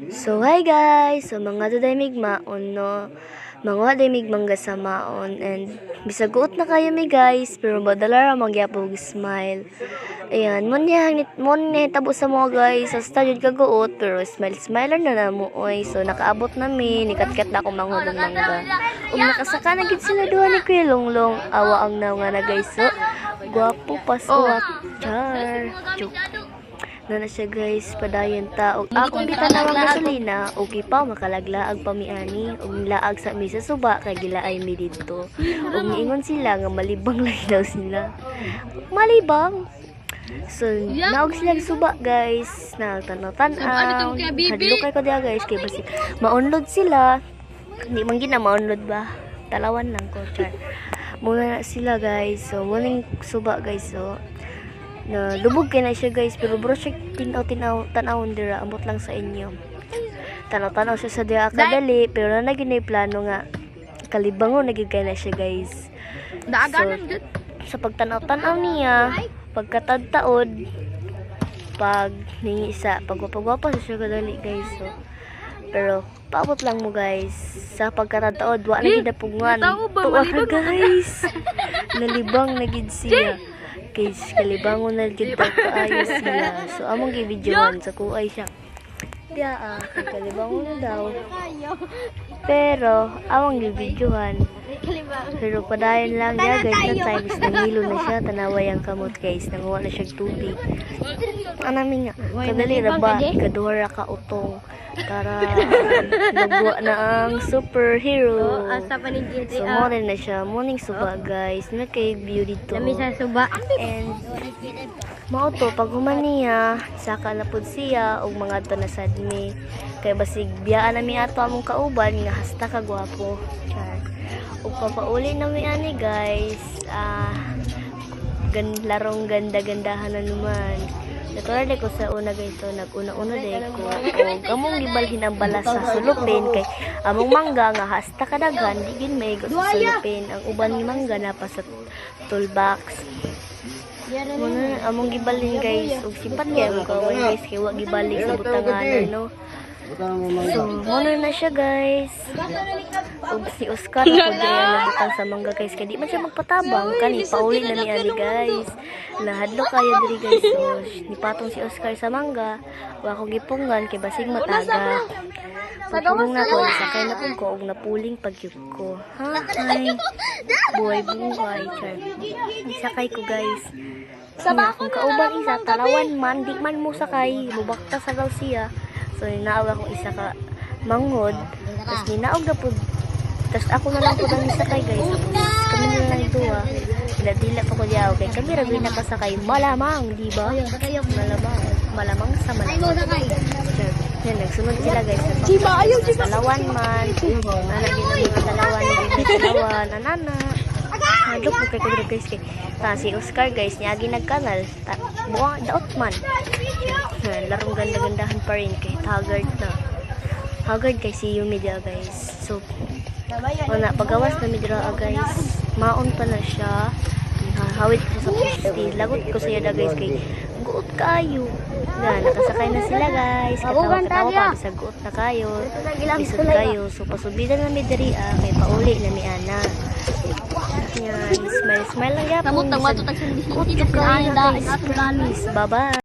So hi guys, so mga daday migmaon no, mga daday migmangga sa maon and bisaguot na kayo mi guys, pero badalara magyapog smile. Ayan, mo niya tabo sa mga guys, sa studyod kaguot pero smile na namo oy. So nakaabot na mi, nikatkat na ako manghudong mangga. Nakasaka na gid sila duha ni Kuya Longlong, awa ang naw nga na guys. So gwapo pasuwat, char. Joke. Na siya guys, padayon ta og akong bitanawang gasolina okay pa makalaglaag pamiani og laag sa mi sa suba kay gilaay mi didto og niingon sila nga malibang lang daw sila. Malibang. So naog sila suba guys, na tanaw-tanaw hadlo kay ko dia guys kay basi maunlod sila, hindi man gina maunlod ba, talawan lang ko char muna na sila guys. So muning suba guys, so na lubog kay na siya guys, pero bro siya tanawon dira ambot lang sa inyo. Tanaw siya sa dira kadali, pero na ginay plano nga kalibangon nagig kay na siya guys. So sa pagtanaw niya, pagkatadtaod, pag ningi isa pagwapa siya kadali guys. So pero paabot lang mo guys, sa pagkatadtaod wa na gid napungan tuwa guys. Nalibang na gid siya guys, kalibangon na gid kaayo sila. So among gi-videoan sa kuay siya dia kalibangon na daw, pero among gi-videoan pero padayon lang dia guys. Na times nangilo na siya, tanaway ang kamot guys, nanguha na siya tubig. Anami nga kadali ra ba ikaduha ra ka utong para nagwa na ang superhero. So mo rin na siya morning suba guys, na kay view dito and mao to pag human niya saka na pud siya og mga to na sadmi kay basig biyaan na mi ato among kauban nga hasta ka gwapo char. Ug papauli na mi ani guys, larong ganda-gandahan na naman. Natulad ko sa una guys, so nag-una-una day ko og among gibalhin ang balas sa sulupin kay among mangga nga hasta kadaghan di gid may sa sulupin. Ang uban ni mangga na pa sa toolbox. Muna among gibalhin guys og sipat kay ko guys kay wa gibalik sa butangan no. So muna na siya guys. Og si Oscar ko diya nabutang sa mangga guys kay di man siya magpatabang kani pauli na ni ani guys. Nahadlo kayo diri guys. So nipatong si Oscar sa mangga, wa ko gipungan kay basig mataga. Pagpulong na ko, sakay na ko og napuling pagyud ko. Hi. Buhay char. Sakay ko guys. Kung kauban isa talawan man di man mo sakay, mubakta sa daw siya. So ninaawag akong isa ka manghod, tapos ninaog na po, tapos ako na lang po nang sakay guys. Tapos kami na lang duwa, dila pa ko diya, okay, kami ragawin na kasakay, malamang, di ba? Malamang sa malamang. Yan, nagsunod sila guys. Talawan man, nanagin na mga talawan, anana. Hadlok mo kay kagro guys kay si Oscar guys niya ginagkanal buwang daot man. Larong ganda-gandahan pa rin kay haggard kay si Yumi dia guys. So wala pagawas na midra guys, maon pa na siya. Hawit ko sa posti, lagot ko sa yada guys kay guot kayo na nakasakay na sila guys. Katawa pa sa guot na kayo, bisod kayo. So pasubidan na midri kay pauli na mi ana. Yan, smile lang yapon. Kuto kayo guys, promise. Bye-bye.